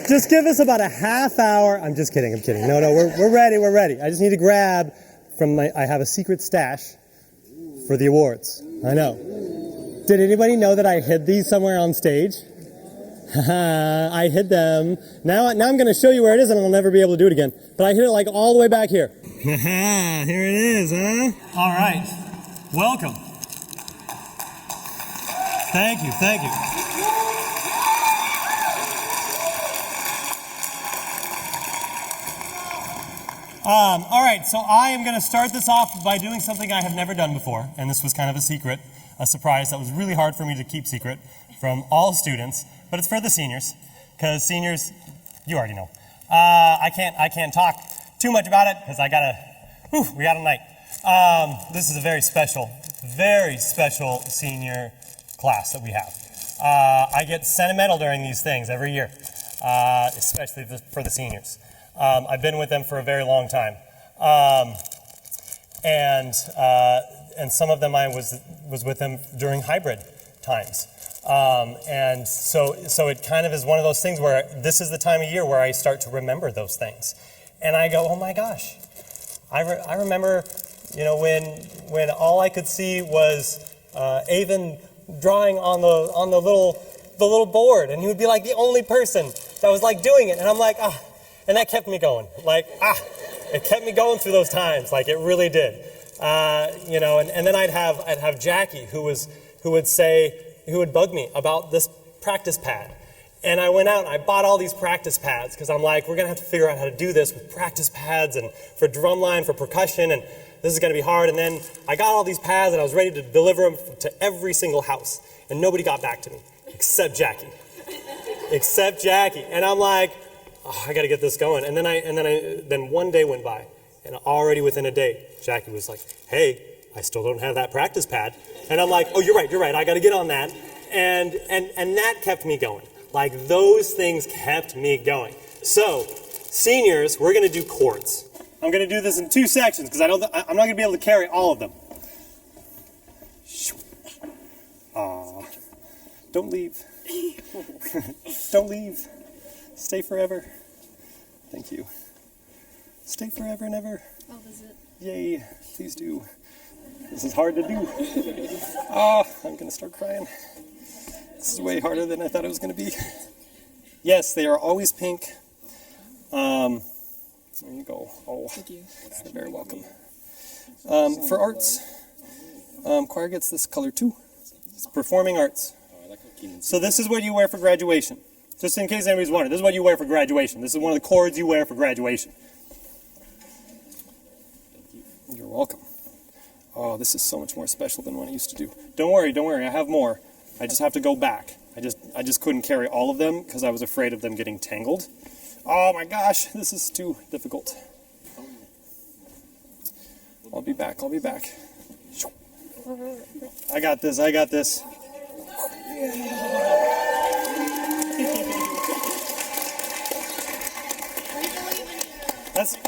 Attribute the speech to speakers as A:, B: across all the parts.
A: Just give us about a half hour. I'm just kidding. No, we're ready. I just need to grab from I have a secret stash for the awards. I know. Did anybody know that I hid these somewhere on stage? I hid them. Now I'm going to show you where it is, and I'll never be able to do it again. But I hid it like all the way back here. Here it is, huh? All right. Welcome. Thank you. All right, so I am going to start this off by doing something I have never done before, and this was kind of a secret, a surprise that was really hard for me to keep secret from all students, but it's for the seniors, because seniors, you already know. I can't talk too much about it, because we got a night. This is a very special senior class that we have. I get sentimental during these things every year, especially for the seniors. I've been with them for a very long time, and some of them I was with them during hybrid times, and so it kind of is one of those things where this is the time of year where I start to remember those things, and I go, oh my gosh, I remember, when all I could see was Avon drawing on the little board, and he would be like the only person that was like doing it, and I'm like, ah. And that kept me going, it kept me going through those times, like it really did, and then I'd have Jackie who would bug me about this practice pad, and I went out and I bought all these practice pads, because I'm like, we're gonna have to figure out how to do this with practice pads, and for drumline, for percussion, and this is gonna be hard, and then I got all these pads and I was ready to deliver them to every single house, and nobody got back to me, except Jackie, and I'm like, oh, I got to get this going. And then one day went by, and already within a day, Jackie was like, hey, I still don't have that practice pad. And I'm like, oh, you're right. I got to get on that. And that kept me going. Like, those things kept me going. So, seniors, we're going to do chords. I'm going to do this in 2 sections, because I'm not going to be able to carry all of them. Aw. Don't leave. Don't leave. Stay forever. Thank you. Stay forever and ever.
B: I'll visit.
A: Yay. Please do. This is hard to do. Oh, I'm going to start crying. This is way harder than I thought it was going to be. Yes, they are always pink. There you go. Oh,
B: thank you.
A: You're very welcome. For arts, choir gets this color too. It's performing arts. So this is what you wear for graduation. Just in case anybody's wondering, this is what you wear for graduation. This is one of the chords you wear for graduation. You're welcome. Oh, this is so much more special than what I used to do. Don't worry, I have more. I just have to go back. I just couldn't carry all of them because I was afraid of them getting tangled. Oh my gosh, this is too difficult. I'll be back. I got this.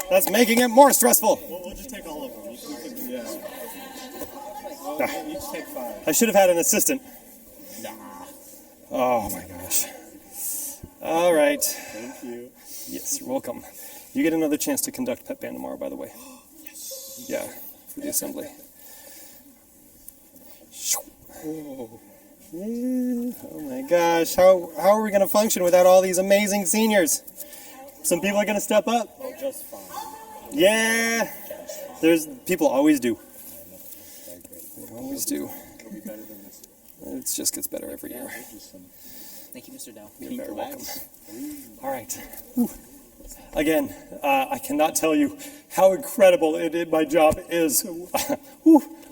A: That's making it more stressful.
C: We'll just take all of them. Each take 5.
A: I should have had an assistant. Oh my gosh. All right.
C: Thank you.
A: Yes, you're welcome. You get another chance to conduct pep band tomorrow, by the way. Yes. Yeah, for the assembly.
C: Oh.
A: Yeah. Oh my gosh. How are we going to function without all these amazing seniors? Some people are going to step up.
C: Oh, just fine.
A: Yeah. People always do. They always do.
C: It'll be better than this.
A: It just gets better every year.
D: Thank you, Mr. Dow.
A: You're very welcome. All right. Whew. Again, I cannot tell you how incredible my job is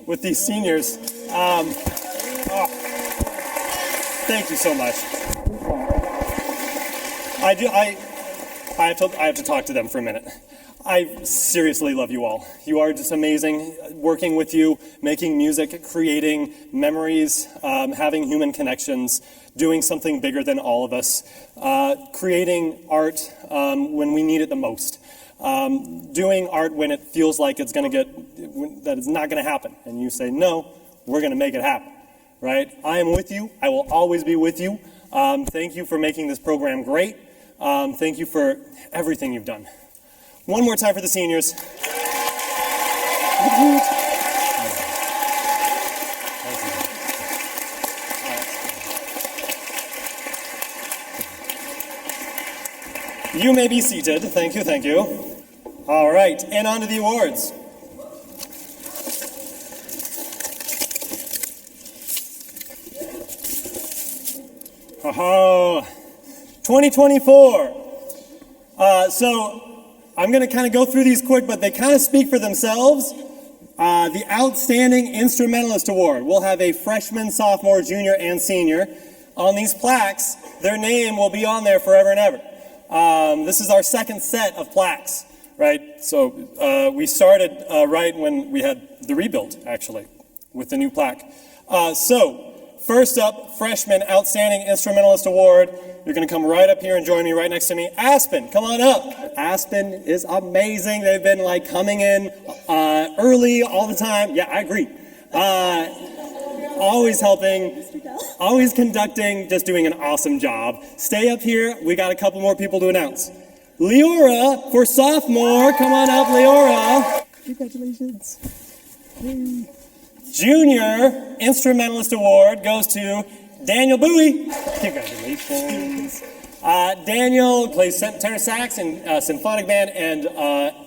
A: with these seniors. Thank you so much. I have to talk to them for a minute. I seriously love you all. You are just amazing. Working with you, making music, creating memories, having human connections, doing something bigger than all of us, creating art when we need it the most, doing art when it feels like that it's not going to happen, and you say, no, we're going to make it happen, right? I am with you. I will always be with you. Thank you for making this program great. Thank you for everything you've done. One more time for the seniors. You may be seated. Thank you, thank you. All right, and on to the awards. Oh, 2024. So I'm going to kind of go through these quick, but they kind of speak for themselves. The Outstanding Instrumentalist Award. We'll have a freshman, sophomore, junior, and senior. On these plaques, their name will be on there forever and ever. This is our second set of plaques, right? So we started right when we had the rebuild, actually, with the new plaque. So first up, Freshman Outstanding Instrumentalist Award. You're going to come right up here and join me right next to me. Aspen, come on up. Aspen is amazing. They've been like coming in early all the time. Yeah, I agree. Always helping, always conducting, just doing an awesome job. Stay up here. We got a couple more people to announce. Leora for sophomore. Come on up, Leora.
C: Congratulations.
A: Junior Instrumentalist Award goes to Daniel Bowie. Congratulations. Daniel plays tenor sax in symphonic band and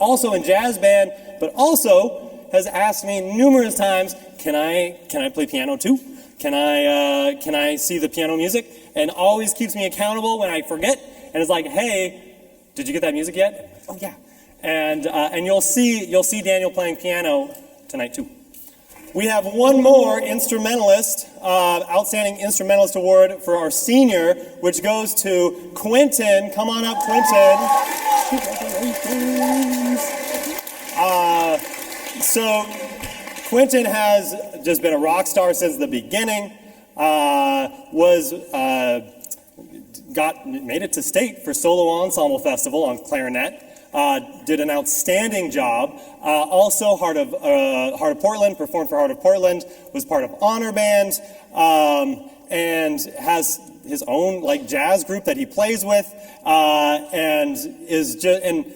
A: also in jazz band, but also has asked me numerous times, can I play piano too? Can I see the piano music? And always keeps me accountable when I forget. And is like, hey, did you get that music yet? Oh yeah. And you'll see Daniel playing piano tonight too. We have one more instrumentalist, Outstanding Instrumentalist Award for our senior, which goes to Quentin. Come on up, Quentin. Congratulations. So Quentin has just been a rock star since the beginning. Made it to state for Solo Ensemble Festival on clarinet. Did an outstanding job. Also, Heart of Portland, performed for Heart of Portland, was part of Honor Band, and has his own like jazz group that he plays with, and is just and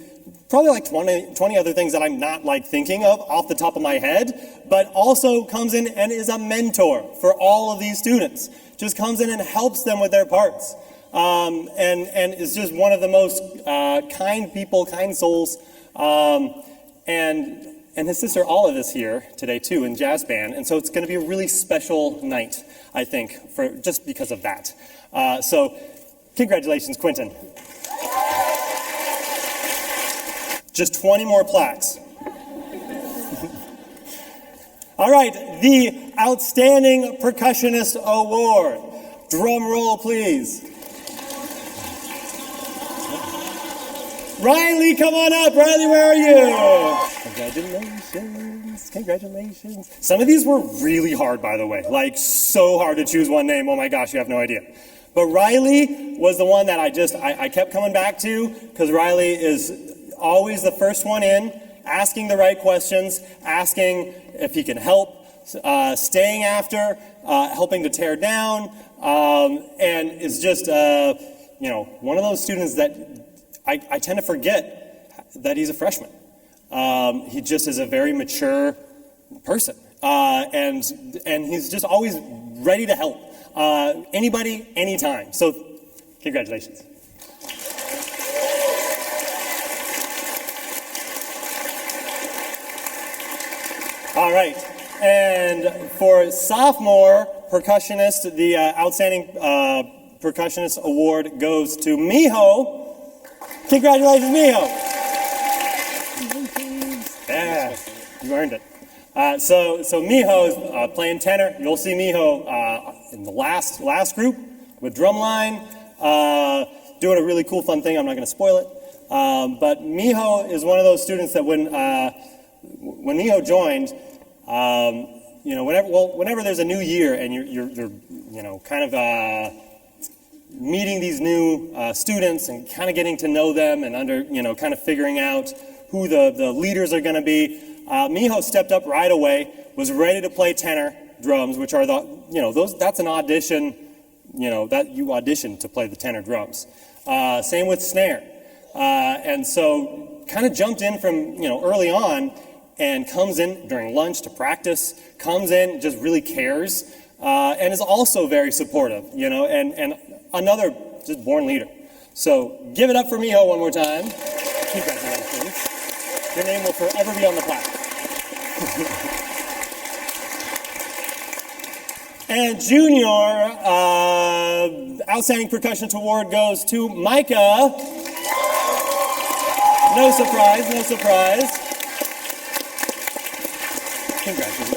A: probably like 20 other things that I'm not like thinking of off the top of my head, but also comes in and is a mentor for all of these students. Just comes in and helps them with their parts. And is just one of the most kind people, kind souls. And his sister Olive is here today too in jazz band, and so it's going to be a really special night, I think, for just because of that. So, congratulations, Quentin. Just 20 more plaques. All right, the Outstanding Percussionist Award. Drum roll, please. Riley, come on up. Riley, where are you? Congratulations. Congratulations. Some of these were really hard, by the way. Like, so hard to choose one name. Oh my gosh, you have no idea. But Riley was the one that I kept coming back to, because Riley is always the first one in, asking the right questions, asking if he can help, staying after, helping to tear down, and is just, one of those students that I tend to forget that he's a freshman. He just is a very mature person, and he's just always ready to help anybody, anytime. So, congratulations. All right, and for sophomore percussionist, the Outstanding Percussionist Award goes to Miho. Congratulations, Miho. Yeah, you earned it. So Miho is playing tenor. You'll see Miho in the last group with drumline, doing a really cool, fun thing. I'm not going to spoil it. But Miho is one of those students that when Miho joined, whenever there's a new year and you're kind of meeting these new students and kind of getting to know them and kind of figuring out who the leaders are going to be, Miho stepped up right away, was ready to play tenor drums, which are that's an audition, that you auditioned to play the tenor drums. Same with snare. And so kind of jumped in from, early on and comes in during lunch to practice, comes in, just really cares, and is also very supportive, and another just born leader. So give it up for Miho one more time. Congratulations. Your name will forever be on the plaque. And junior outstanding percussionist award goes to Micah. No surprise, no surprise. Congratulations.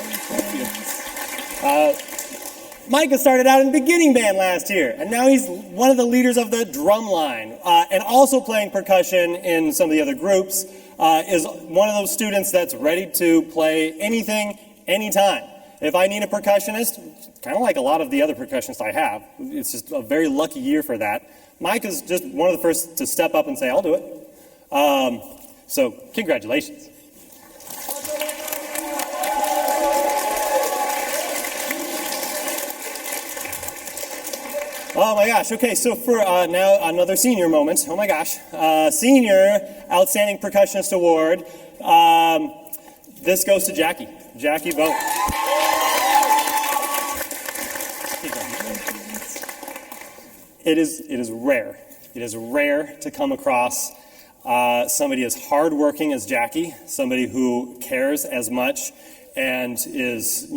A: Micah started out in beginning band last year, and now he's one of the leaders of the drum line, and also playing percussion in some of the other groups, is one of those students that's ready to play anything, anytime. If I need a percussionist, kind of like a lot of the other percussionists I have, it's just a very lucky year for that. Micah's just one of the first to step up and say, I'll do it. So congratulations. Oh my gosh, okay, so for now another senior moment. Oh my gosh. Senior Outstanding Percussionist Award. This goes to Jackie. Jackie Vogt. It is rare. It is rare to come across somebody as hardworking as Jackie, somebody who cares as much and is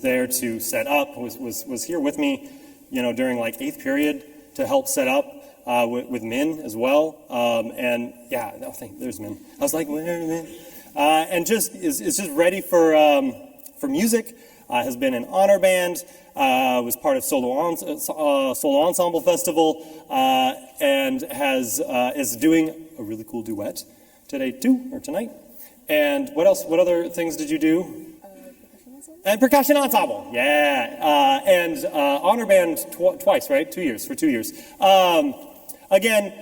A: there to set up, was here with me, during like 8th period to help set up with Min as well. And yeah, no, there's Min. I was like, where Min? And just is just ready for music. Has been in honor band. Was part of Solo Ensemble Festival, and is doing a really cool duet tonight. And what else? What other things did you do? And percussion ensemble, yeah. And honor band twice, right? 2 years, for 2 years. Again,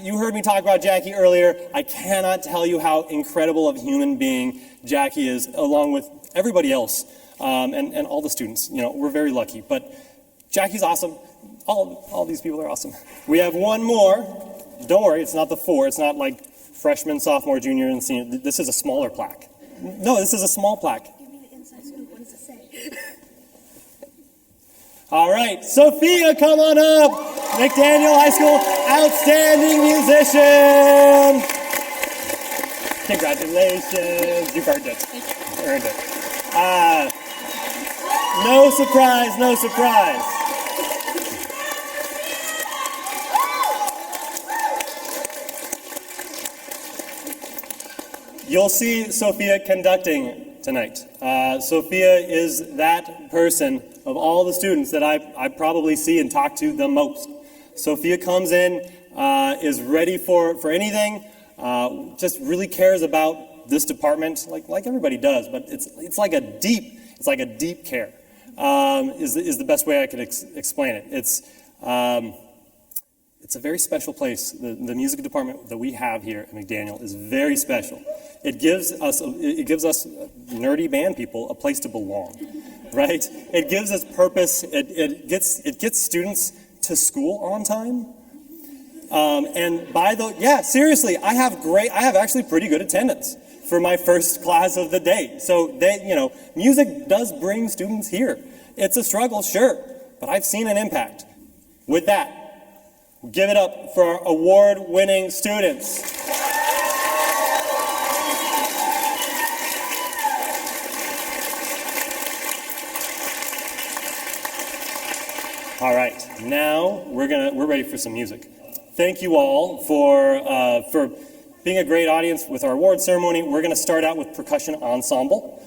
A: you heard me talk about Jackie earlier. I cannot tell you how incredible of a human being Jackie is, along with everybody else. And all the students, we're very lucky. But Jackie's awesome. All these people are awesome. We have one more. Don't worry, it's not the 4. It's not like freshman, sophomore, junior, and senior. This is a smaller plaque. No, this is a small plaque.
B: Give me the inside scoop. What does it say?
A: All right, Sophia, come on up. Mcdaniel High School Outstanding Musician. Congratulations. You've earned it. Earned it. No surprise, no surprise. You'll see Sophia conducting tonight. Sophia is that person of all the students that I probably see and talk to the most. Sophia comes in, is ready for anything, just really cares about this department, like everybody does, but it's like a deep care. Is the best way I could explain it. It's a very special place. The music department that we have here at Mcdaniel is very special. It gives us nerdy band people a place to belong, right? It gives us purpose. It gets students to school on time. Seriously, I have actually pretty good attendance for my first class of the day. So music does bring students here. It's a struggle, sure, but I've seen an impact. With that, give it up for our award-winning students. All right, now we're ready for some music. Thank you all for being a great audience with our award ceremony. We're going to start out with percussion ensemble.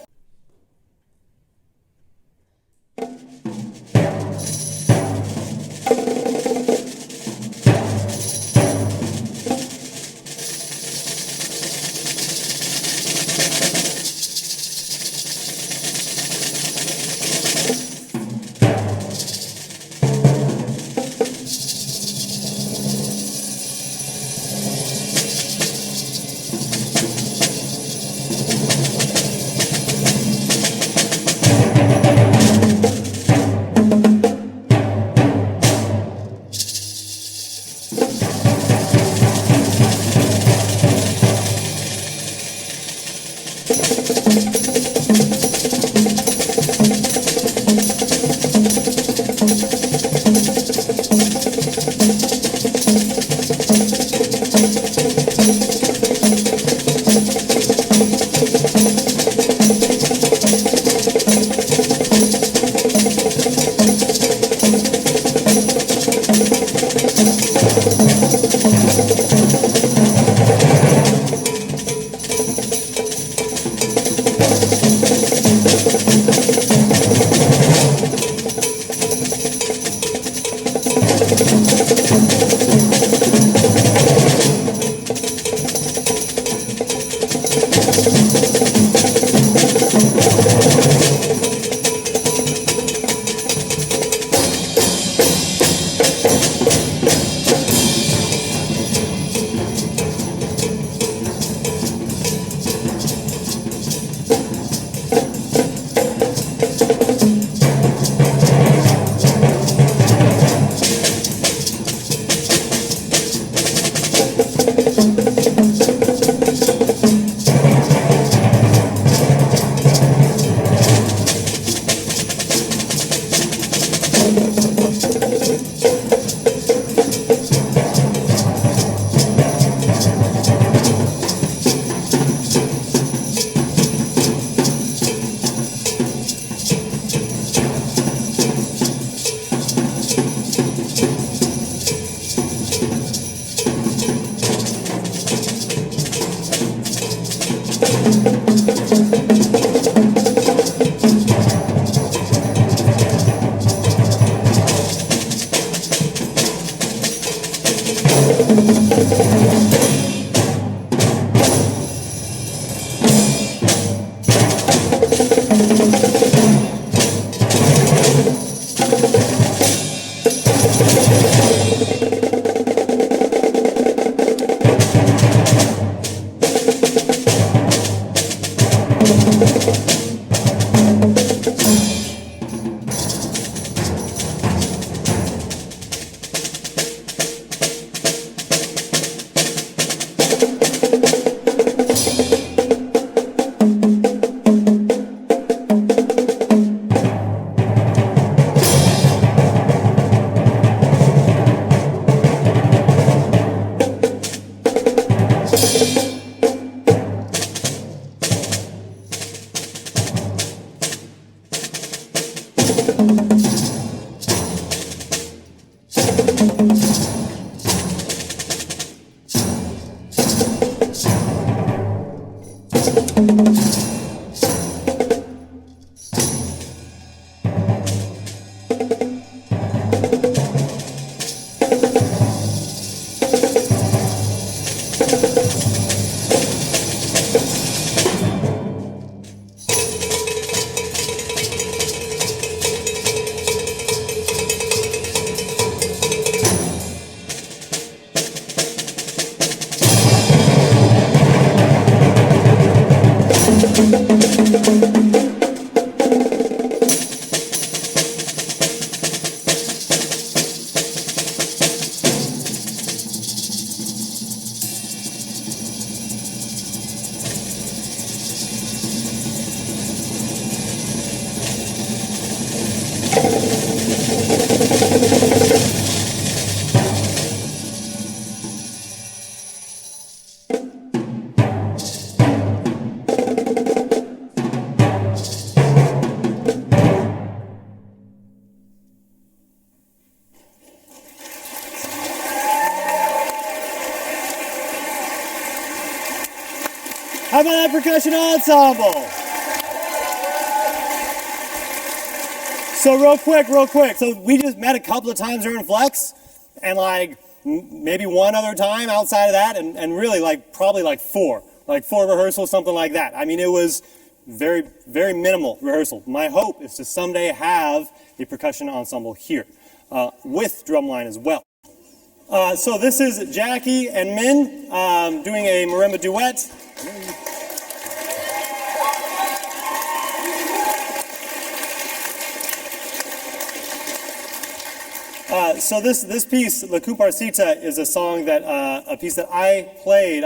A: How about that percussion ensemble? So real quick. So we just met a couple of times during Flex, and like maybe one other time outside of that, and really probably four rehearsals, something like that. I mean, it was very, very minimal rehearsal. My hope is to someday have a percussion ensemble here with drumline as well. So this is Jackie and Min doing a marimba duet. So this piece, La Comparsita, is a song that a piece that I played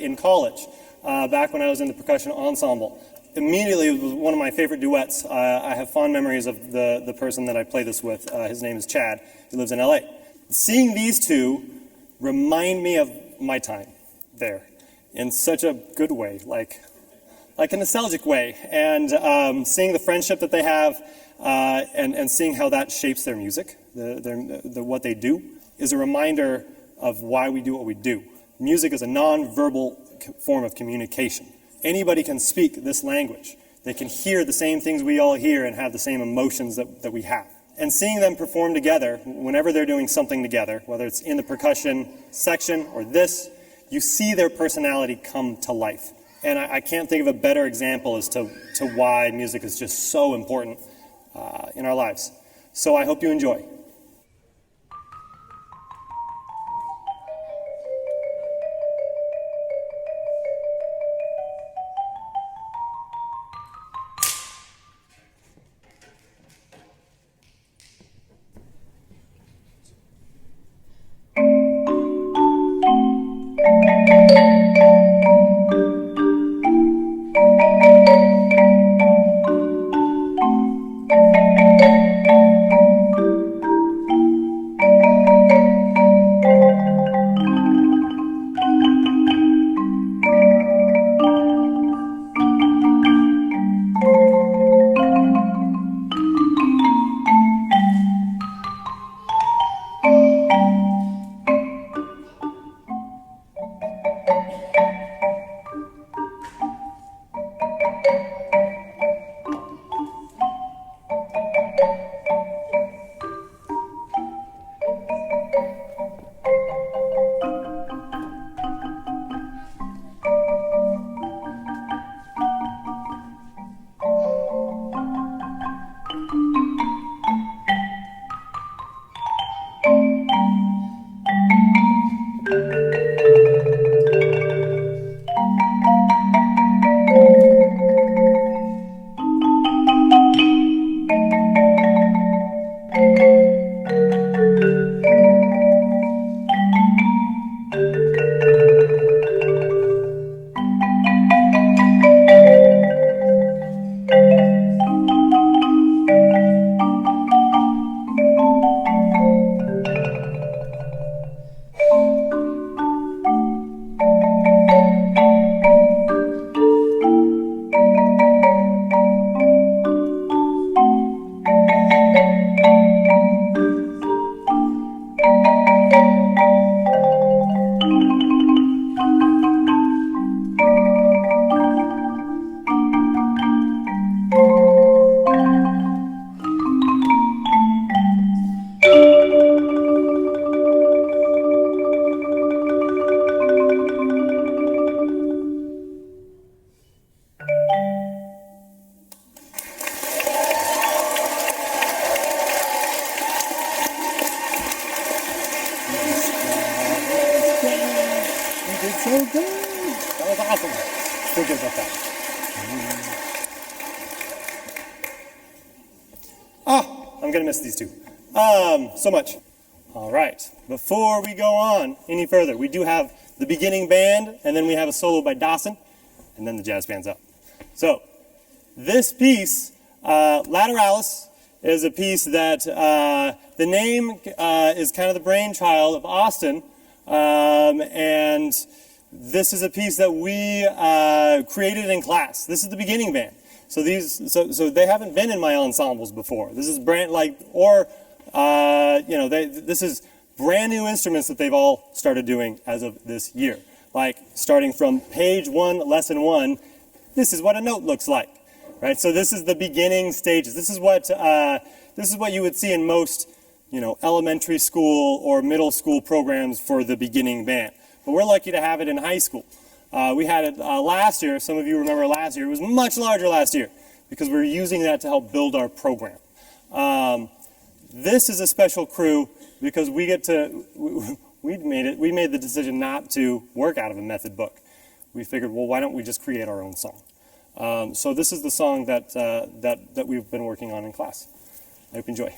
A: in college back when I was in the percussion ensemble. Immediately, it was one of my favorite duets. I have fond memories of the person that I played this with. His name is Chad. He lives in LA. Seeing these two remind me of my time there in such a good way, like a nostalgic way, and seeing the friendship that they have. and seeing how that shapes their music, what they do, is a reminder of why we do what we do. Music is a non-verbal form of communication. Anybody can speak this language. They can hear the same things we all hear and have the same emotions that we have. And seeing them perform together, whenever they're doing something together, whether it's in the percussion section or this, you see their personality come to life. And I can't think of a better example as to why music is just so important in our lives. So I hope you enjoy. So good. That was awesome. Feel good about that. I'm gonna miss these two. So much. All right. Before we go on any further, we do have the beginning band, and then we have a solo by Dawson, and then the jazz band's up. So this piece, Lateralis, is a piece that the name is kind of the brainchild of Austin, and this is a piece that we created in class. This is the beginning band. So so they haven't been in my ensembles before. This is this is brand new instruments that they've all started doing as of this year. Like starting from page 1, lesson 1, this is what a note looks like, right? So this is the beginning stages. This is what you would see in most, elementary school or middle school programs for the beginning band. But we're lucky to have it in high school. We had it last year. Some of you remember last year. It was much larger last year because we were using that to help build our program. This is a special crew because we made the decision not to work out of a method book. We figured, well, why don't we just create our own song? So this is the song that we've been working on in class. I hope you enjoy.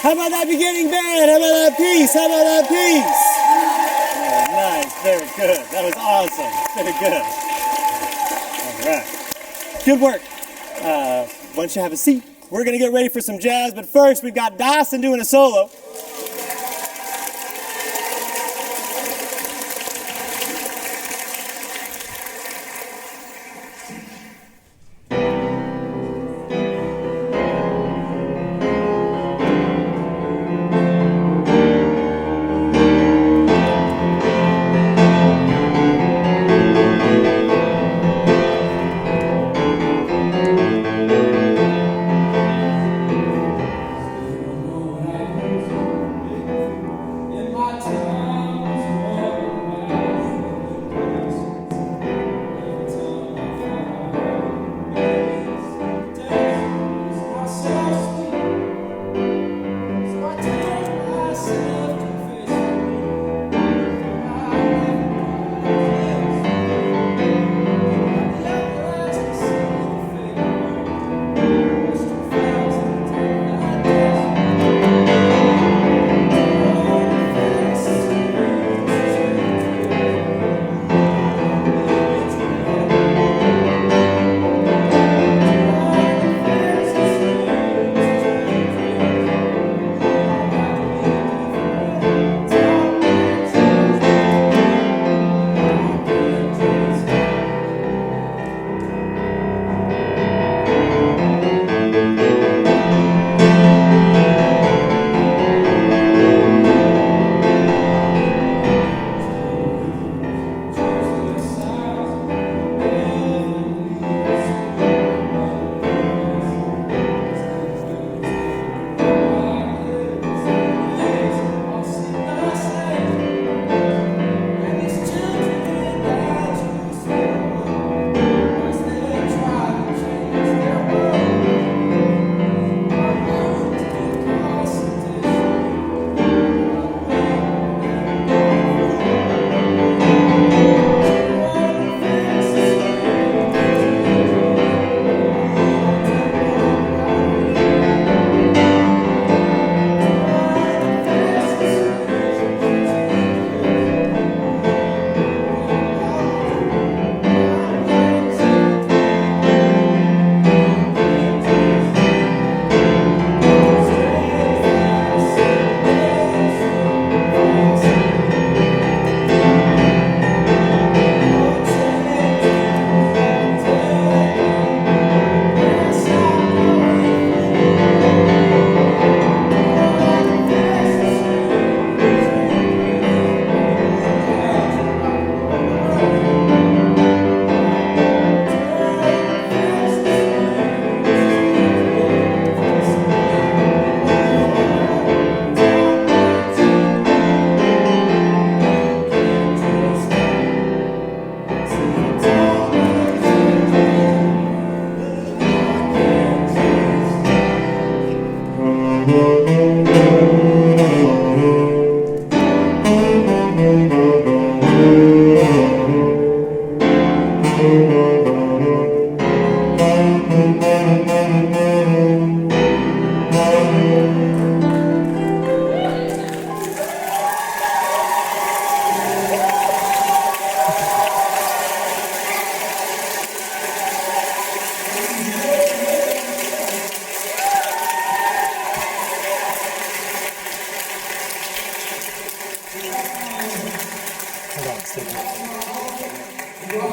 A: How about that beginning band? How about that piece? How about that piece?
C: Nice, very good. That was awesome. Very good. All right. Good work. Why don't you have a seat? We're going to get ready for some jazz, but first we've got Dawson doing a solo.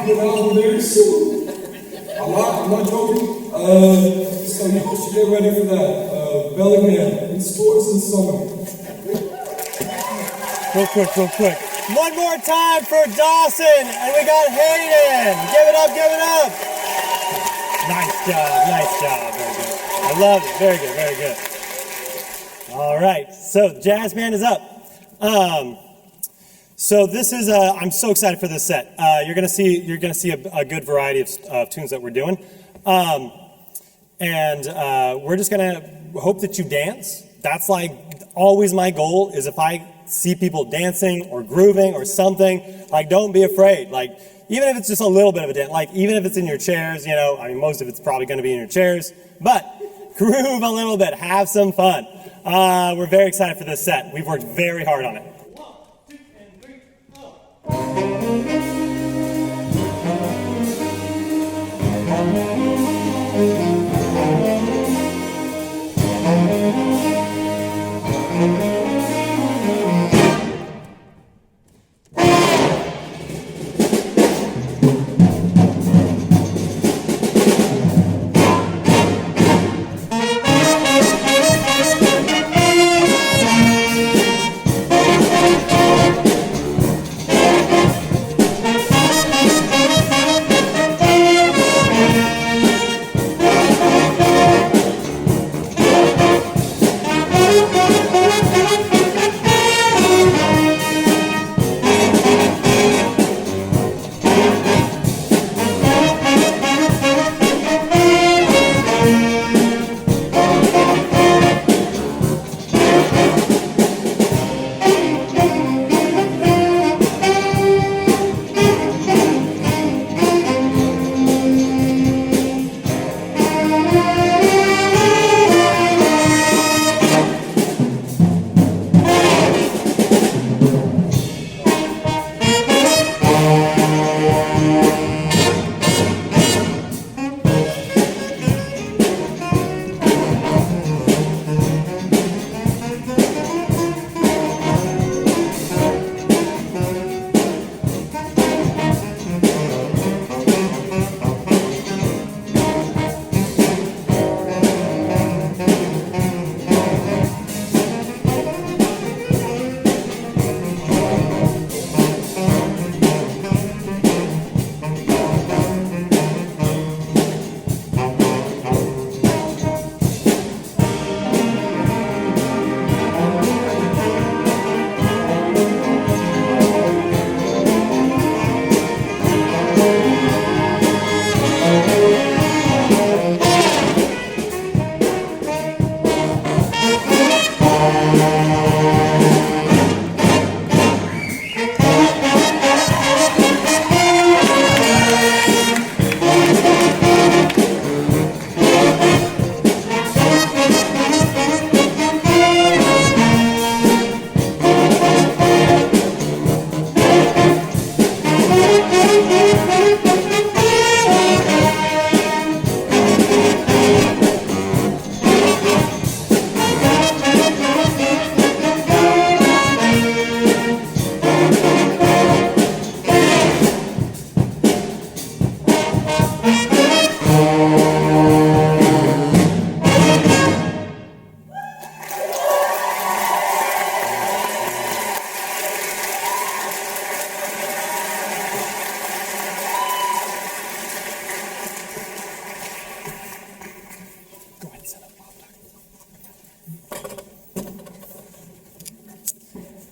E: Get out very soon. I'm not joking. So you should get ready for that. Bellingham, in sports and summer.
A: Real quick. One more time for Dawson, and we got Hayden. Give it up. Nice job. Very good. I love it. Very good. All right, so the jazz band is up. So this is I'm so excited for this set. You're gonna see a good variety of tunes that we're doing, and we're just gonna hope that you dance. That's like always my goal. Is if I see people dancing or grooving or something, like don't be afraid. Like even if it's just a little bit of a dance, like even if it's in your chairs, I mean most of it's probably gonna be in your chairs, but groove a little bit, have some fun. We're very excited for this set. We've worked very hard on it.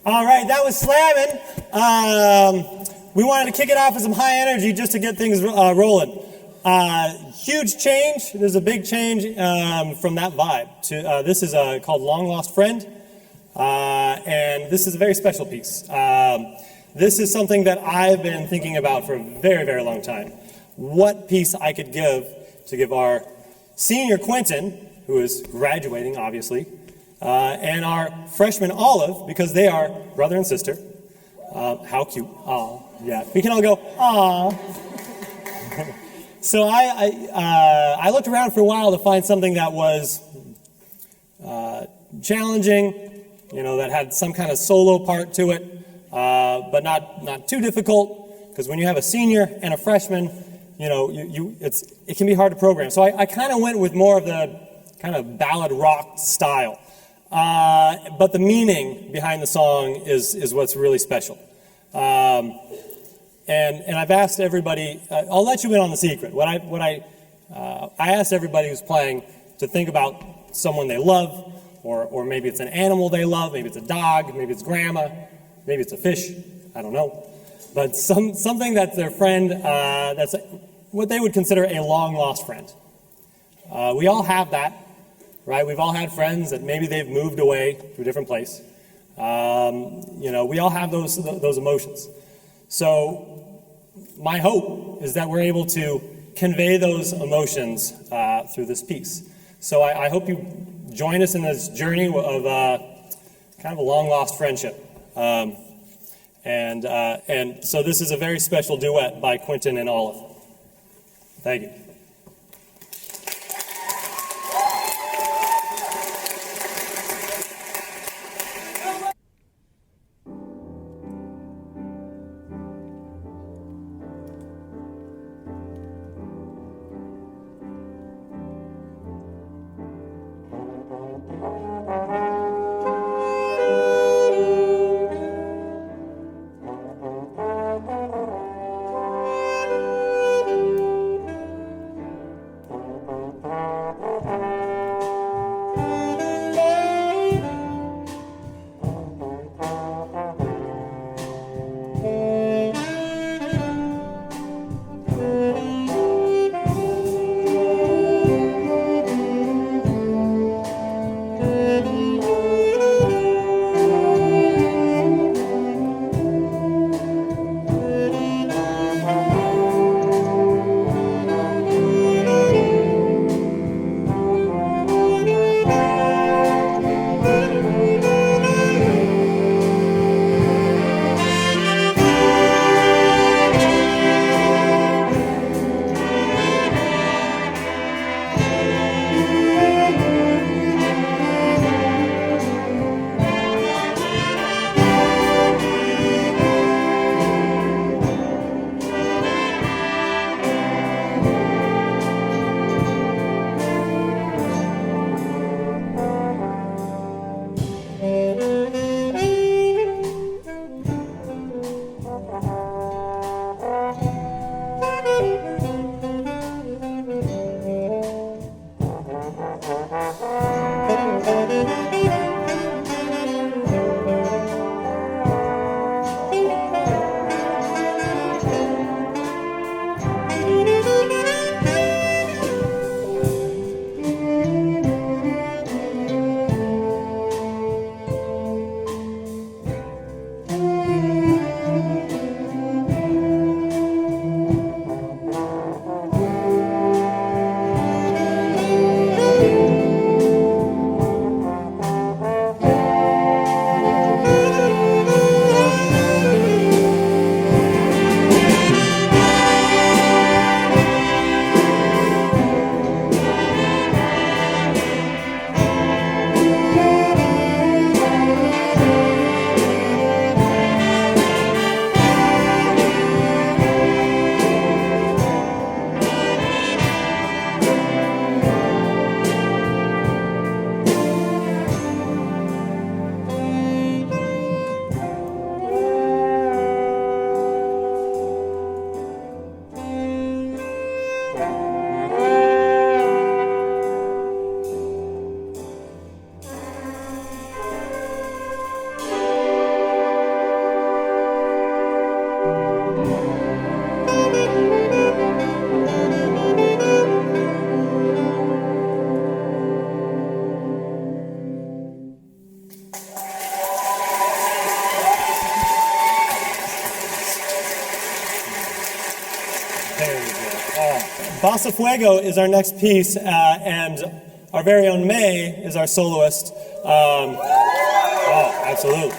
A: All right, that was slamming. We wanted to kick it off with some high energy just to get things rolling. Huge change. There's a big change from that vibe to this is called Long Lost Friend, and this is a very special piece. This is something that I've been thinking about for a very, very long time. What piece I could give to give our senior Quentin, who is graduating, obviously, and our freshman Olive, because they are brother and sister. How cute. Aw, yeah. We can all go, aw. So I looked around for a while to find something that was challenging, that had some kind of solo part to it, but not too difficult, because when you have a senior and a freshman, it can be hard to program. So I kind of went with more of the kind of ballad rock style. But the meaning behind the song is what's really special. And I've asked everybody, I'll let you in on the secret. I asked everybody who's playing to think about someone they love, or maybe it's an animal they love, maybe it's a dog, maybe it's grandma, maybe it's a fish, I don't know. But something that's their friend, that's what they would consider a long-lost friend. We all have that, right? We've all had friends that maybe they've moved away to a different place. We all have those emotions. So my hope is that we're able to convey those emotions through this piece. So I hope you join us in this journey of kind of a long-lost friendship. And so this is a very special duet by Quentin and Olive. Thank you. Bossa Fuego is our next piece, and our very own May is our soloist. Oh, absolutely.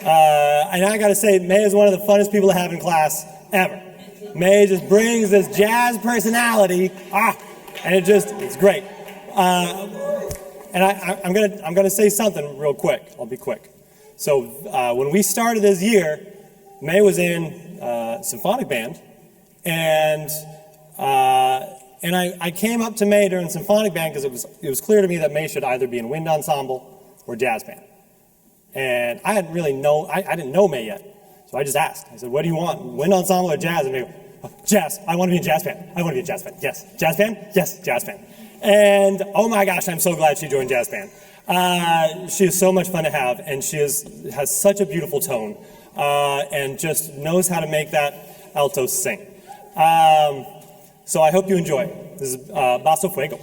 A: And I gotta say, May is one of the funnest people to have in class ever. May just brings this jazz personality, and it's great. And I'm gonna say something real quick. I'll be quick. So when we started this year, May was in symphonic band, and I came up to May during symphonic band because it was clear to me that May should either be in wind ensemble or jazz band. And I didn't know May yet, so I just asked. I said, "What do you want, wind ensemble or jazz?" And May, "Oh, jazz. I want to be in jazz band. I want to be in jazz band. Yes, jazz band. Yes, jazz band." And oh my gosh, I'm so glad she joined jazz band. She is so much fun to have, and she has such a beautiful tone, and just knows how to make that alto sing. So I hope you enjoy. This is Bossa Fuego.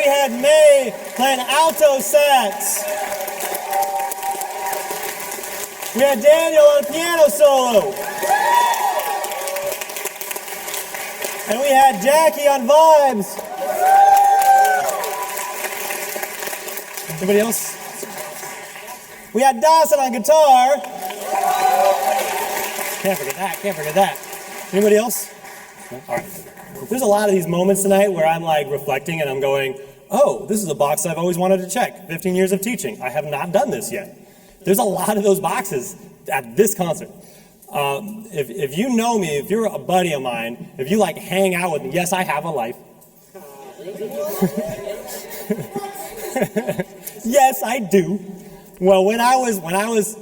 C: we had May playing alto sax. We had Daniel on piano solo. And we had Jackie on vibes. Anybody else? We had Dawson on guitar. Can't forget that. Anybody else? All right. There's a lot of these moments tonight where I'm like reflecting and I'm going, oh, this is a box I've always wanted to check. 15 years of teaching. I have not done this yet. There's a lot of those boxes at this concert. If you know me, if you're a buddy of mine, if you like hang out with me, yes, I have a life. Yes, I do. Well, when I was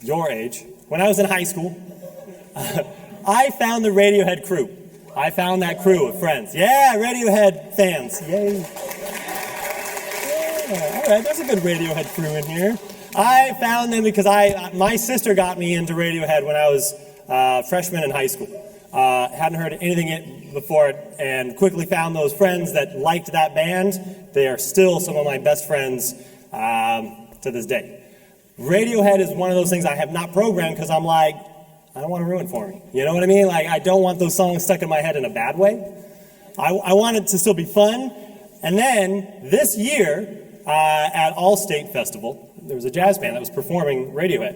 C: your age, when I was in high school, I found the Radiohead crew. I found that crew of friends. Yeah, Radiohead fans. Yay. Yeah, all right, there's a good Radiohead crew in here. I found them because my sister got me into Radiohead when I was a freshman in high school. Hadn't heard anything before and quickly found those friends that liked that band. They are still some of my best friends to this day. Radiohead is one of those things I have not programmed because I'm like, I don't want to ruin it for me. You know what I mean? Like, I don't want those songs stuck in my head in a bad way. I want it to still be fun. And then this year at All-State Festival, there was a jazz band that was performing Radiohead.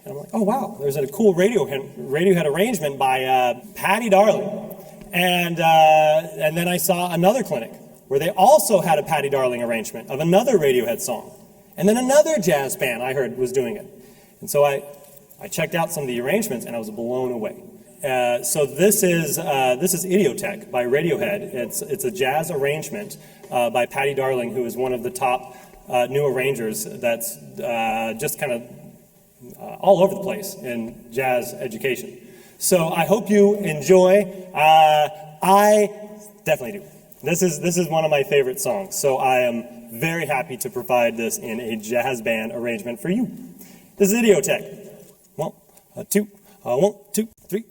C: And I'm like, oh, wow, there's a cool Radiohead arrangement by Patty Darling. And then I saw another clinic where they also had a Patty Darling arrangement of another Radiohead song. And then another jazz band I heard was doing it. And so I checked out some of the arrangements and I was blown away. So this is Idiotech by Radiohead. It's a jazz arrangement by Patty Darling, who is one of the top new arrangers that's just kind of all over the place in jazz education. So I hope you enjoy. I definitely do. This is one of my favorite songs. So I am very happy to provide this in a jazz band arrangement for you. This is Idiotech. 1, 2, 1, 2, 3.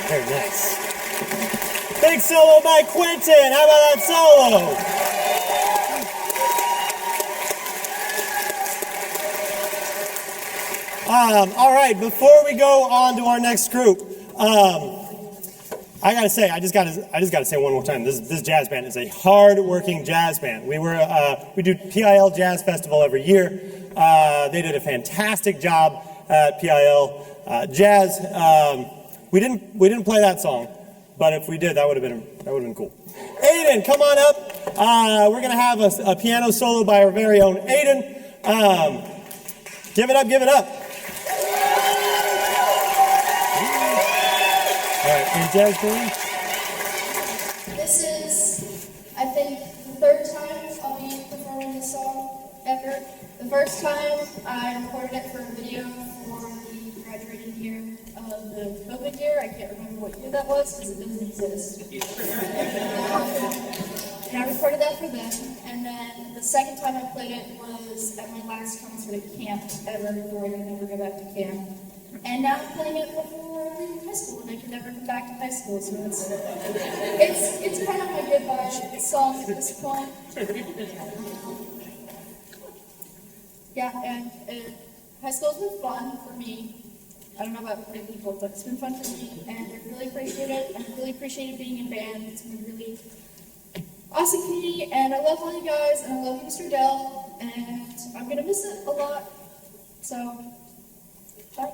C: Very nice. Big solo by Quentin. How about that solo? All right, before we go on to our next group, I gotta say, I just gotta say one more time, this jazz band is a hard-working jazz band. We do PIL Jazz Festival every year. They did a fantastic job at PIL Jazz. We didn't play that song, but if we did, that would have been cool. Aiden, come on up. We're gonna have a piano solo by our very own Aiden. Give it up, give it up. All right, and jazz band.
B: This is, I think, the third time I'll be performing this song ever. The first time I recorded it for a video for the graduating year of the COVID year. I can't remember what year that was because it doesn't exist. And I recorded that for them. And then the second time I played it was at my last concert at camp ever before I could never go back to camp. And now I'm playing it before leaving high school, and I can never come back to high school, so it's kind of my goodbye song at this point. Yeah, and high school's been fun for me. I don't know about other people, but it's been fun for me, and I really appreciate it. I really appreciated being in band. It's been really awesome community, and I love all you guys, and I love you, Mr. Dell, and I'm gonna miss it a lot. So, bye.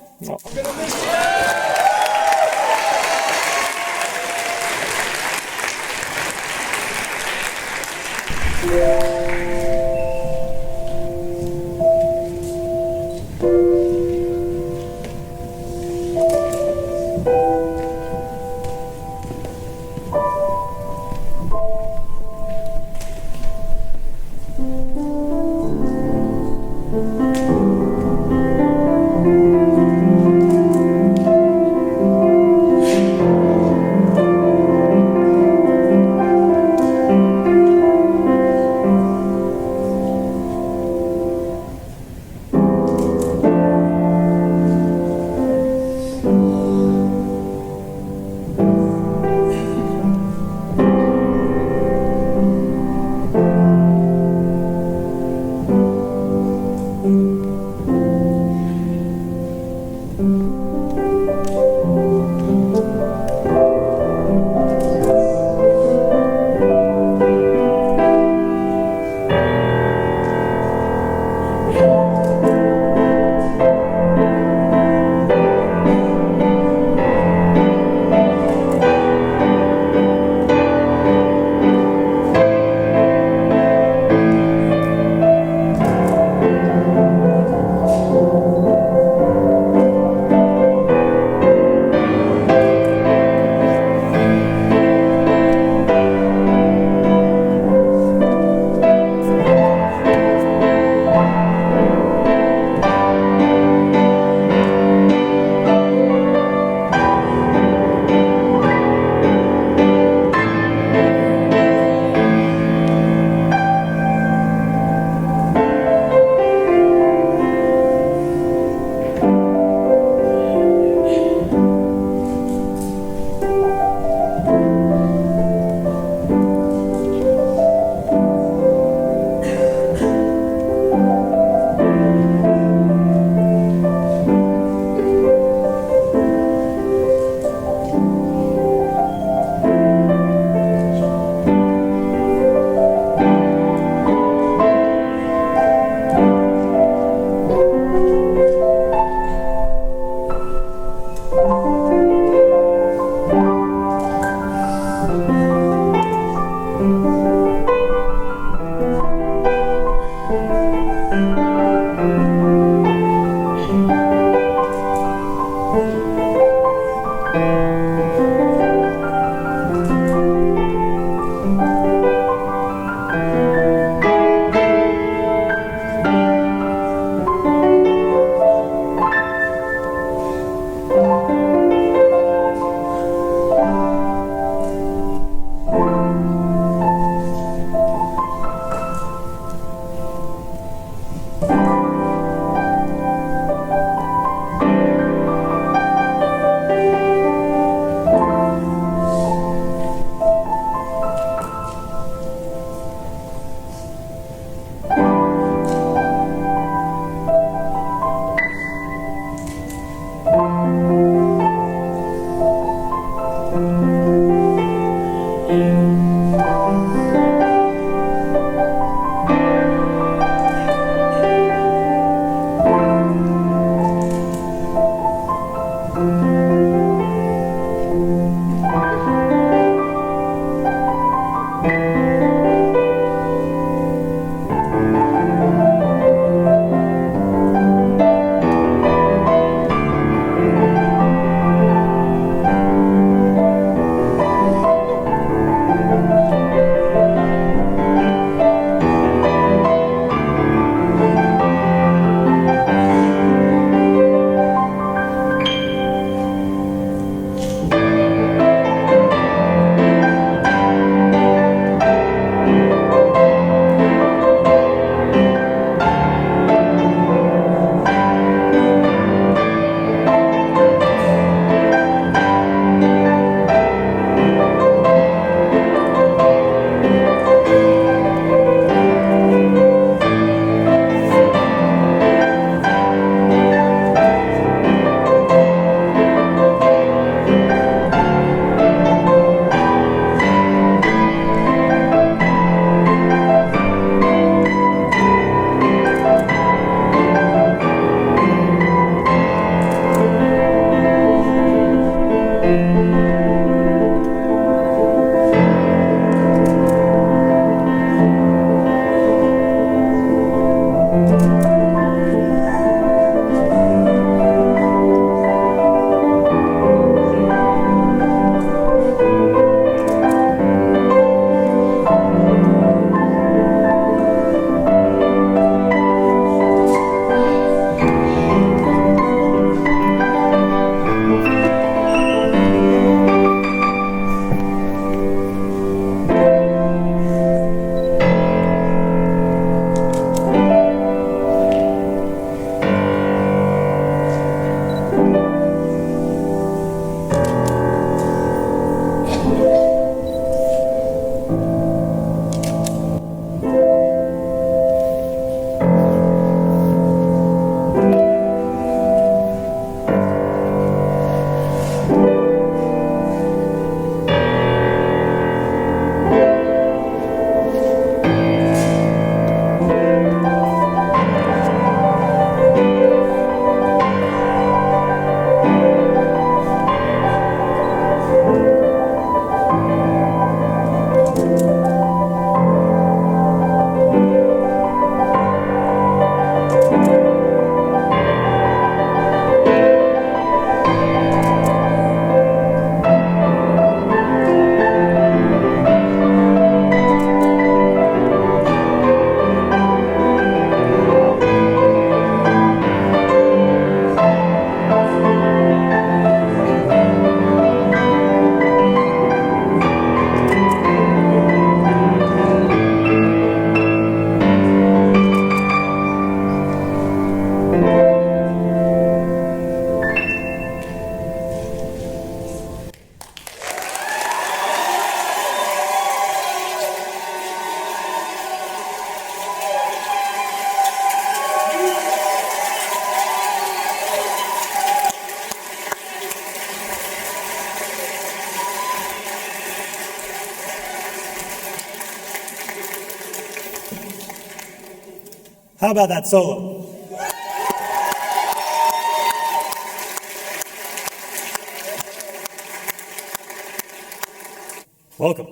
C: How about that solo? Welcome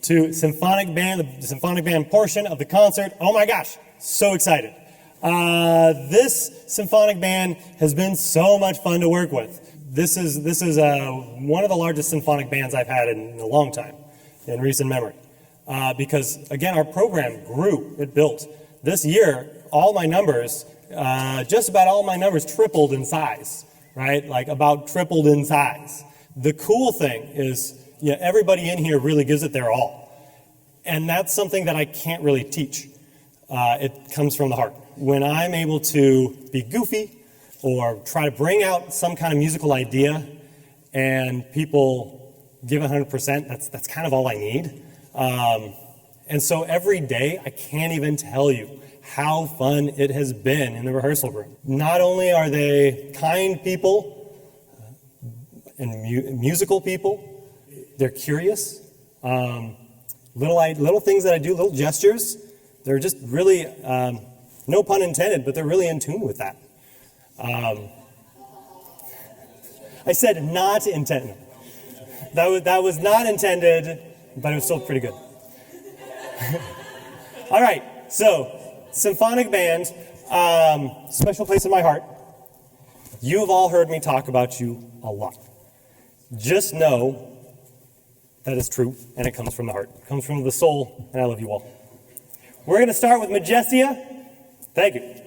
C: to symphonic band, the symphonic band portion of the concert. Oh my gosh, so excited. This symphonic band has been so much fun to work with. This is one of the largest symphonic bands I've had in a long time, in recent memory. Because again, our program grew, it built. This year, all my numbers, just about all my numbers tripled in size, right? Like about tripled in size. The cool thing is, everybody in here really gives it their all. And that's something that I can't really teach. It comes from the heart. When I'm able to be goofy or try to bring out some kind of musical idea and people give 100%, that's kind of all I need. And so every day, I can't even tell you how fun it has been in the rehearsal room. Not only are they kind people and musical people, they're curious. Little things that I do, little gestures, they're just really, no pun intended, but they're really in tune with that. I said not intended. That was not intended, but it was still pretty good. All right, so symphonic band, special place in my heart. You have all heard me talk about you a lot. Just know that is true, and it comes from the heart. It comes from the soul, and I love you all. We're going to start with Majestia. Thank you.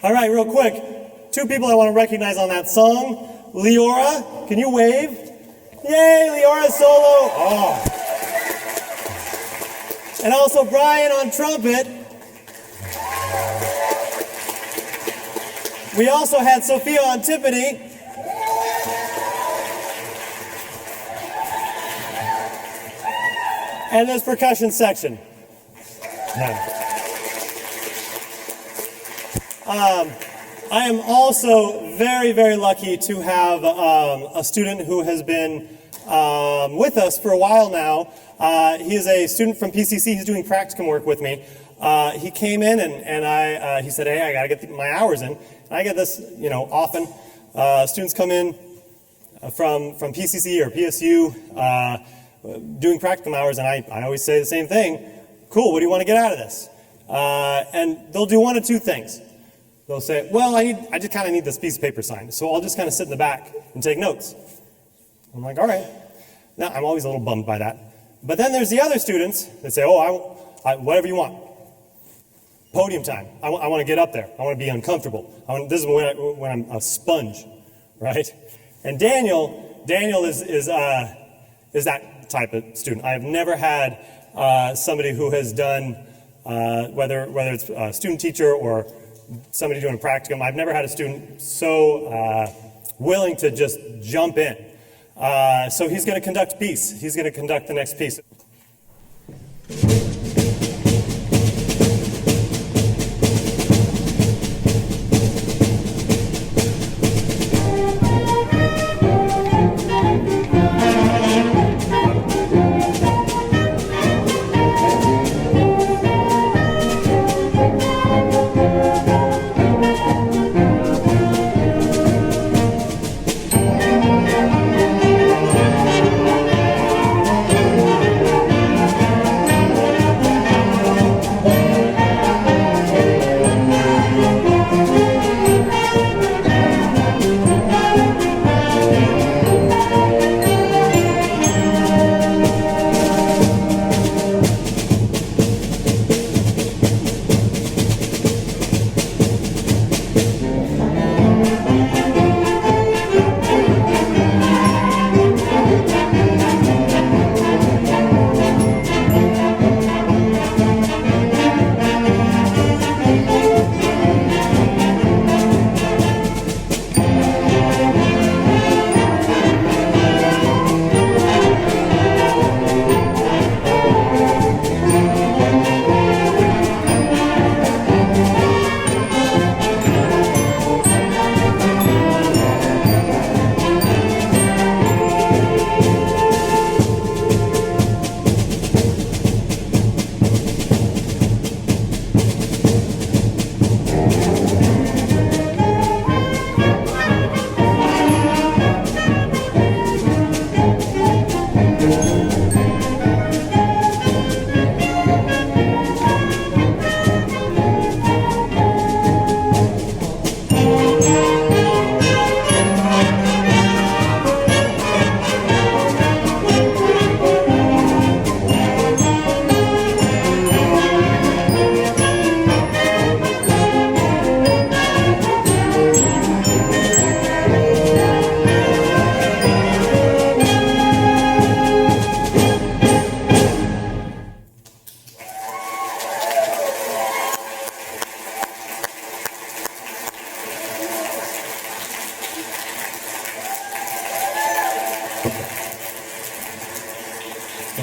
A: All right, real quick, 2 people I want to recognize on that song. Leora, can you wave? Yay, Leora solo. Oh. And also Brian on trumpet. We also had Sophia on timpani. And this percussion section. I am also very, very lucky to have a student who has been with us for a while now. He is a student from PCC. He's doing practicum work with me. He came in and he said, hey, I got to get my hours in. And I get this, often. Students come in from PCC or PSU doing practicum hours, and I always say the same thing. Cool, what do you want to get out of this? And they'll do one of 2 things. They'll say, well, I just kind of need this piece of paper signed, so I'll just kind of sit in the back and take notes. I'm like, all right. Now, I'm always a little bummed by that. But then there's the other students that say, oh, whatever you want. Podium time. I want to get up there. I want to be uncomfortable. This is when I'm a sponge, right? And Daniel is that type of student. I have never had somebody who has done, whether it's a student teacher or somebody doing a practicum, I've never had a student so willing to just jump in. So he's going to conduct a piece. He's going to conduct the next piece.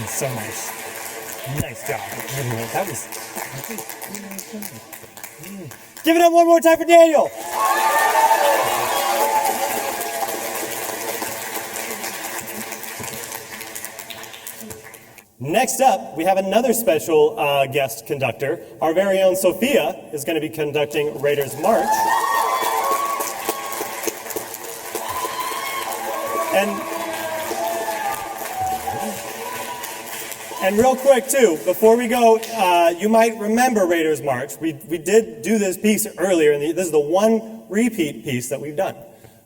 A: So nice. Nice job. That was... Give it up one more time for Daniel. Next up, we have another special guest conductor. Our very own Sophia is going to be conducting Raiders March. And real quick, too, before we go, you might remember Raiders March. We did do this piece earlier, and this is the one repeat piece that we've done.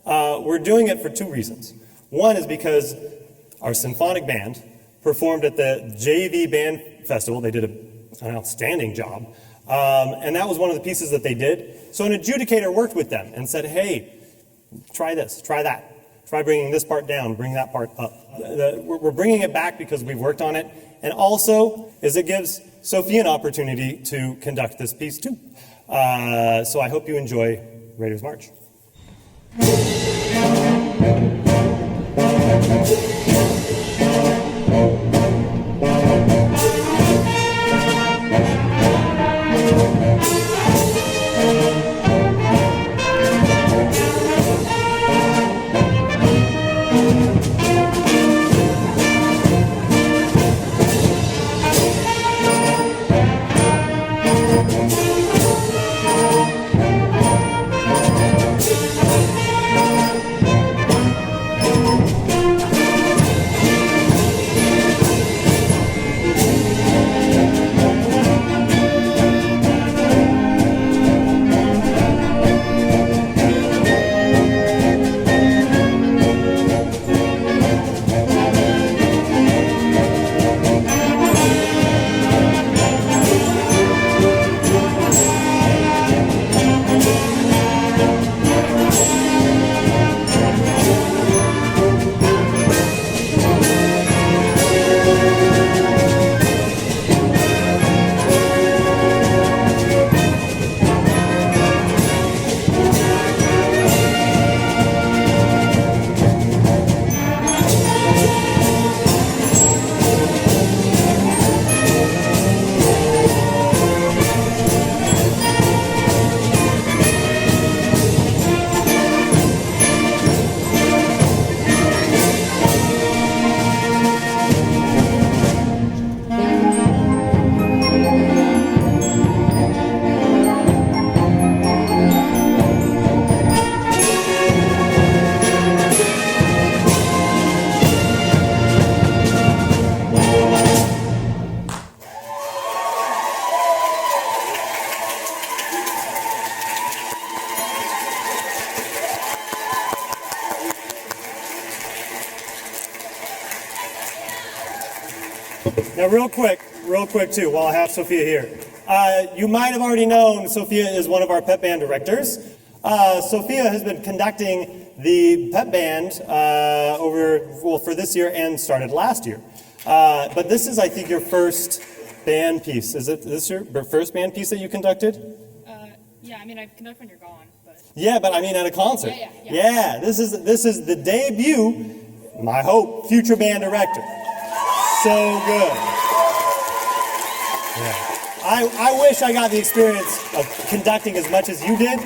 A: We're doing it for 2 reasons. One is because our symphonic band performed at the JV Band Festival. They did an outstanding job. And that was one of the pieces that they did. So an adjudicator worked with them and said, hey, try this, try that. Try bringing this part down, bring that part up. We're bringing it back because we've worked on it. And also, is it gives Sophia an opportunity to conduct this piece too. So I hope you enjoy Raiders March. Now, real quick too, while I have Sophia here. You might have already known Sophia is one of our pep band directors. Sophia has been conducting the pep band for this year and started last year. But this is, I think, your first band piece. Is it this your first band piece that you conducted?
F: Yeah, I mean, I've conducted when you're gone, but...
A: Yeah, but I mean at a concert.
F: Yeah.
A: Yeah, this is the debut, my hope, future band director. So good. Yeah. I wish I got the experience of conducting as much as you did,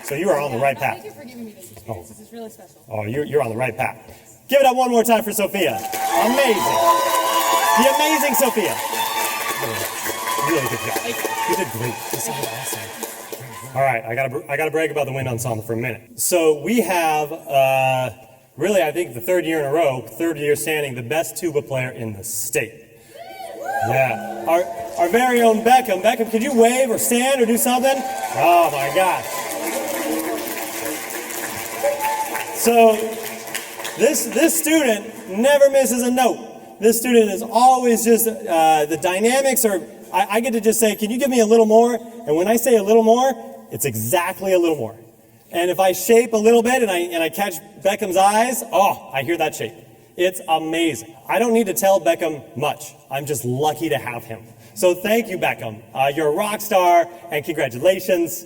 A: so you are on the right path.
F: Thank you for giving me this experience. This is really special.
A: Oh, you're on the right path. Give it up one more time for Sophia. Amazing. The amazing Sophia. Really good job. You did great. This sounded awesome. All right, I gotta brag about the wind ensemble for a minute. So we have, really, I think the third year standing, the best tuba player in the state. Yeah, our very own Beckham. Beckham, could you wave or stand or do something? Oh my gosh. So this student never misses a note. This student is always just, the dynamics are, I get to just say, can you give me a little more? And when I say a little more, it's exactly a little more. And if I shape a little bit and I catch Beckham's eyes, oh, I hear that shape. It's amazing. I don't need to tell Beckham much. I'm just lucky to have him. So thank you, Beckham. You're a rock star, and congratulations.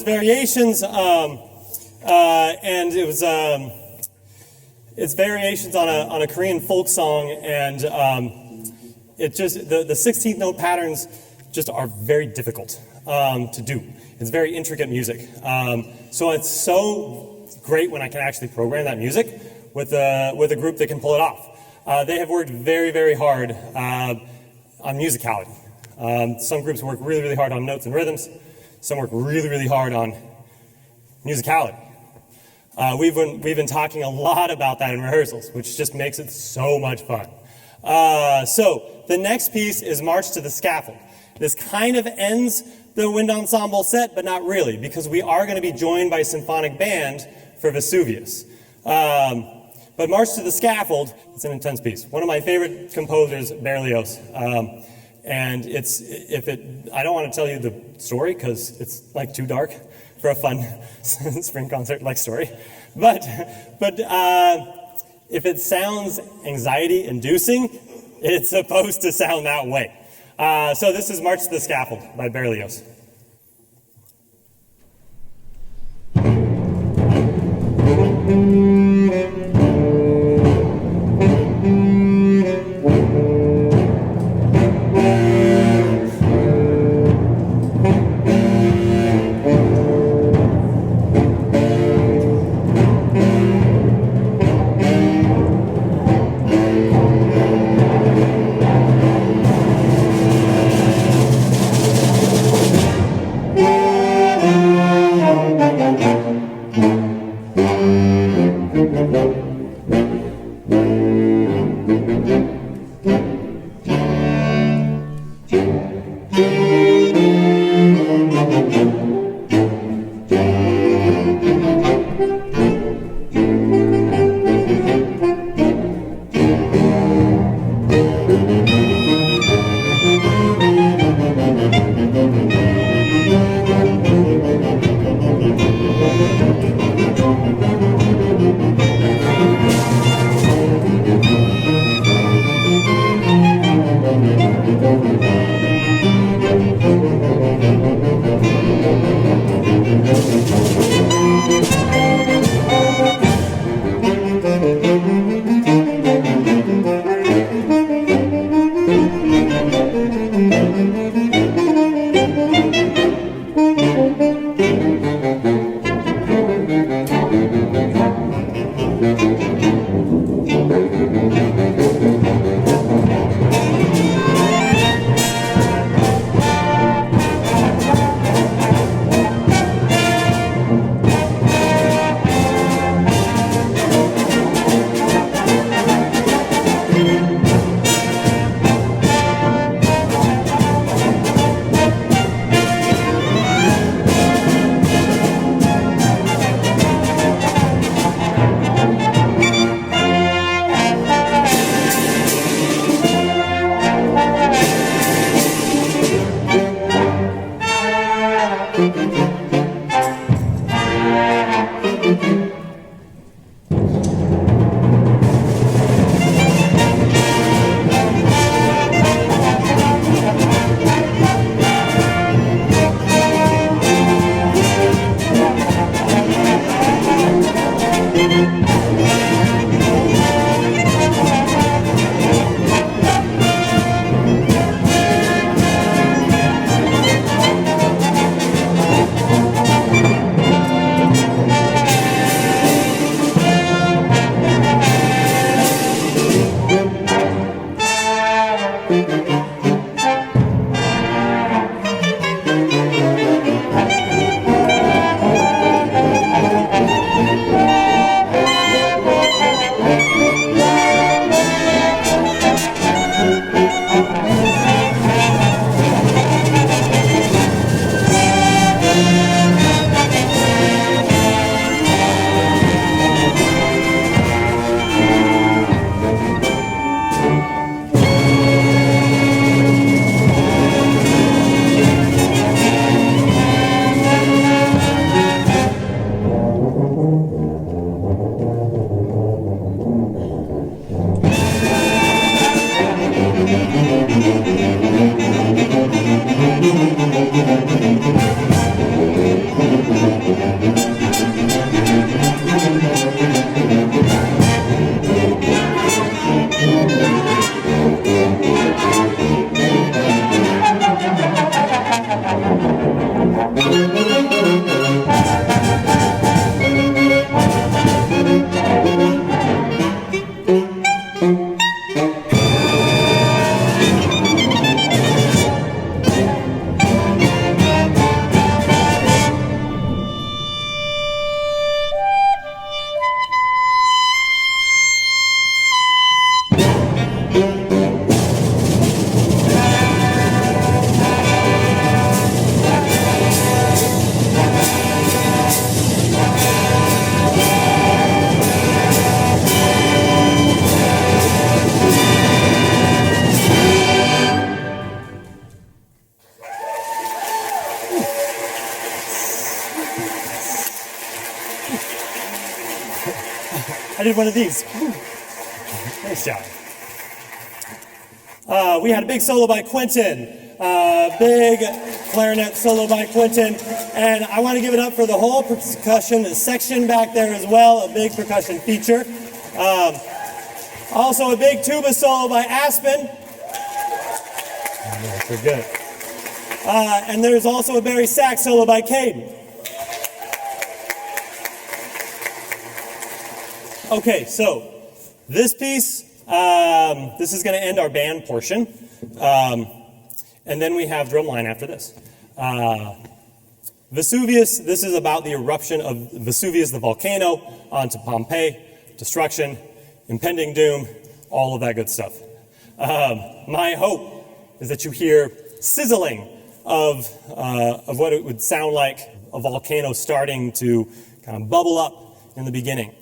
A: has variations, and it was it's variations on a Korean folk song, and it just the 16th note patterns just are very difficult to do. It's very intricate music, so it's so great when I can actually program that music with a group that can pull it off. They have worked very, very hard on musicality. Some groups work really, really hard on notes and rhythms. Some work really, really hard on musicality. We've been talking a lot about that in rehearsals, which just makes it so much fun. So the next piece is March to the Scaffold. This kind of ends the wind ensemble set, but not really, because we are going to be joined by symphonic band for Vesuvius. But March to the Scaffold, it's an intense piece. One of my favorite composers, Berlioz. And I don't want to tell you the story because it's like too dark for a fun spring concert like story. But if it sounds anxiety inducing, it's supposed to sound that way. So this is March to the Scaffold by Berlioz.
C: needed one of these. Nice job. We had a big solo by Quentin, big clarinet solo by Quentin, and I want to give it up for the whole percussion section back there as well, a big percussion feature. Also a big tuba solo by Aspen. Very good. And there's also a Barry sax solo by Caden. Okay, so this piece, this is going to end our band portion. And then we have drumline after this. Vesuvius, this is about the eruption of Vesuvius, the volcano, onto Pompeii, destruction, impending doom, all of that good stuff. My hope is that you hear sizzling of what it would sound like a volcano starting to kind of bubble up in the beginning.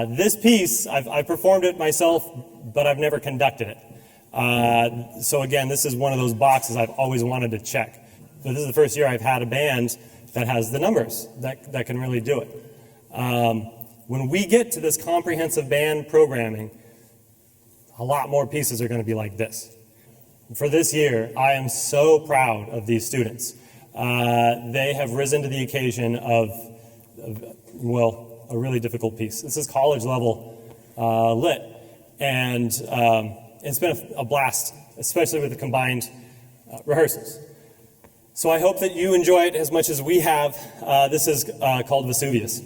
C: This piece, I've performed it myself, but I've never conducted it. So again, this is one of those boxes I've always wanted to check. But this is the first year I've had a band that has the numbers that can really do it. When we get to this comprehensive band programming, a lot more pieces are going to be like this. For this year, I am so proud of these students. They have risen to the occasion of a really difficult piece. This is college level lit, and it's been a blast, especially with the combined rehearsals. So I hope that you enjoy it as much as we have. This is called Vesuvius.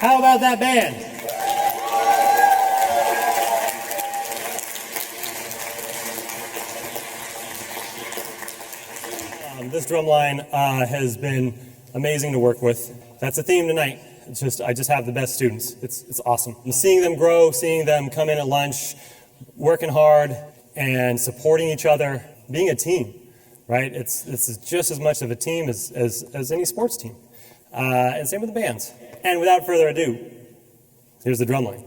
C: How about that band? This drum line has been amazing to work with. That's the theme tonight. It's just I just have the best students. It's awesome. And seeing them grow, seeing them come in at lunch, working hard and supporting each other, being a team, right? It's just as much of a team as any sports team. And same with the bands. And without further ado, here's the drum line.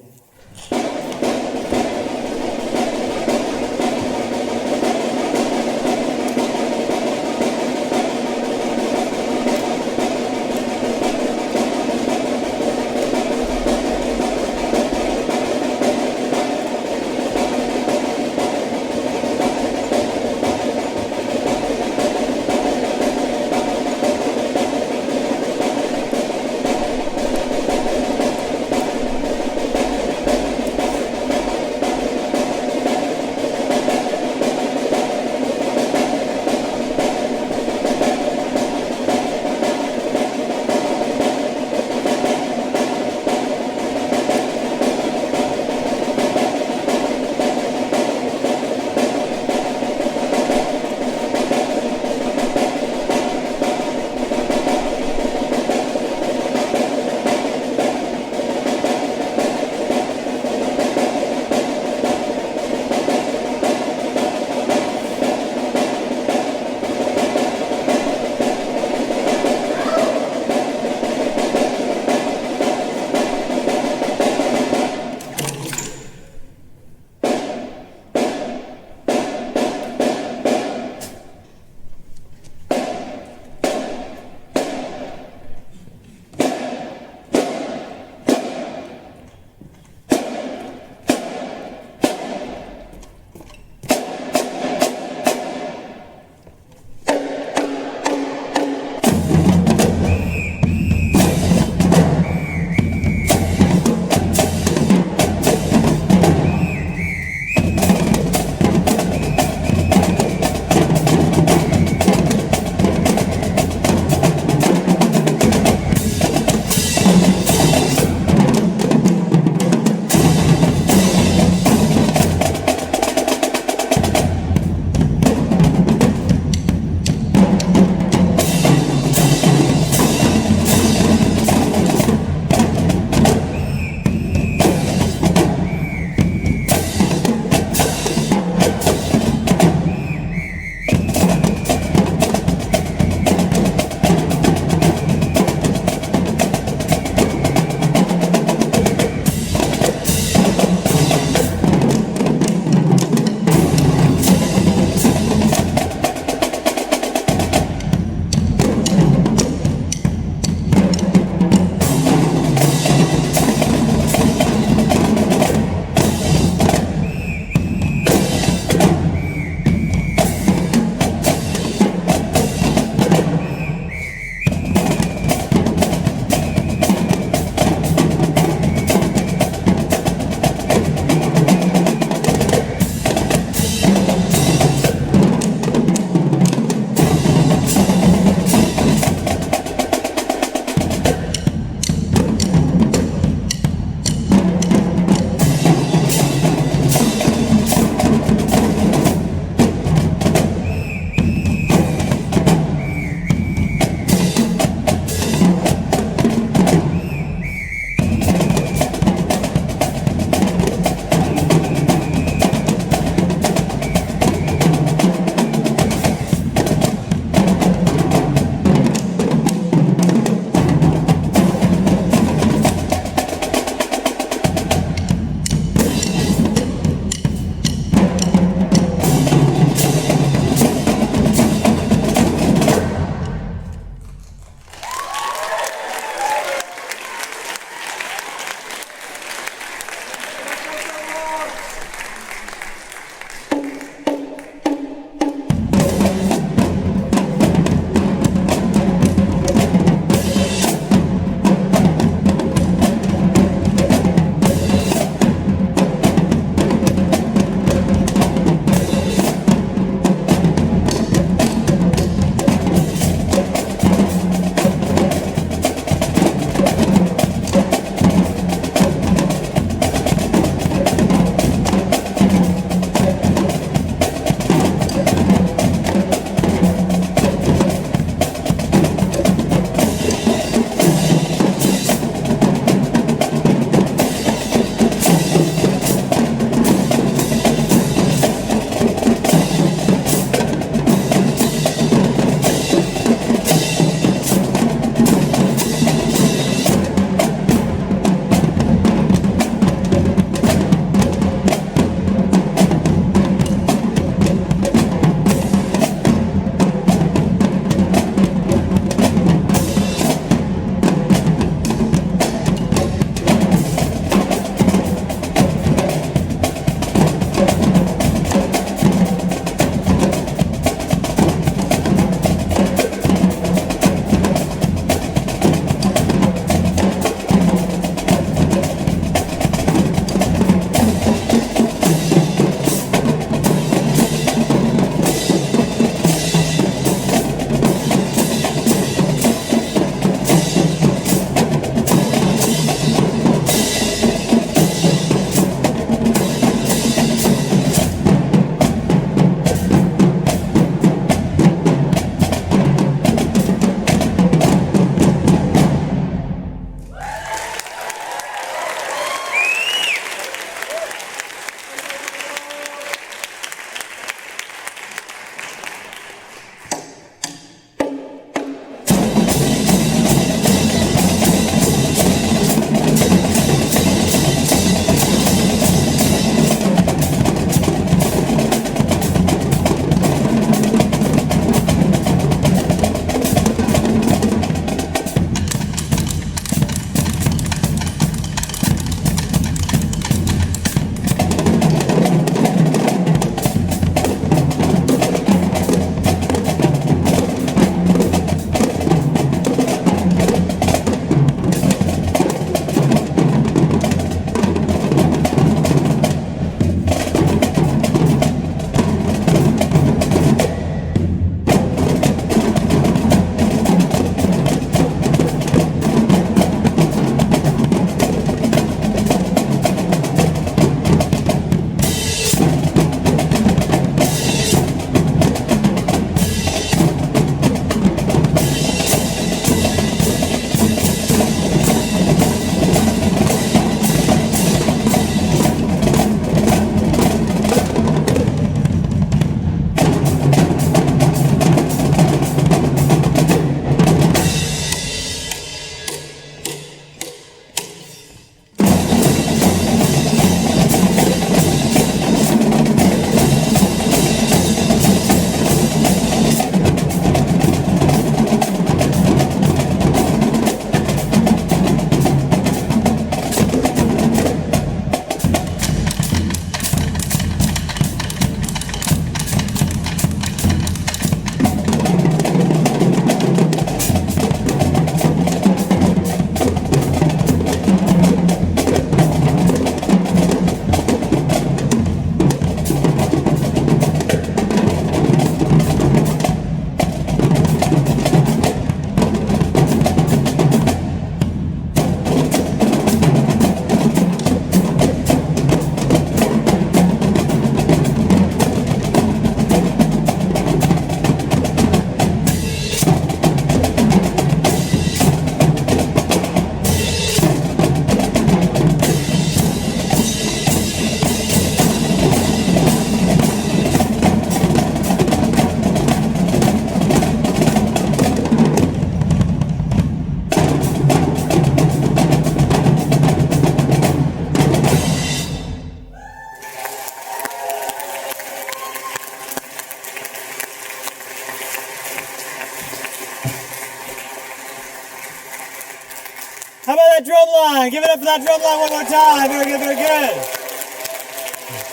C: line. Give it up for that drum line one more time. Very good, very good.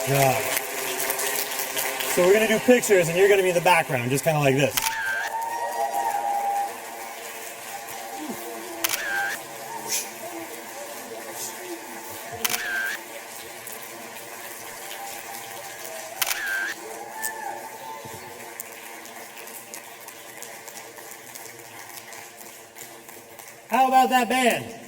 C: Good job. So we're going to do pictures, and you're going to be in the background, just kind of like this. How about that band?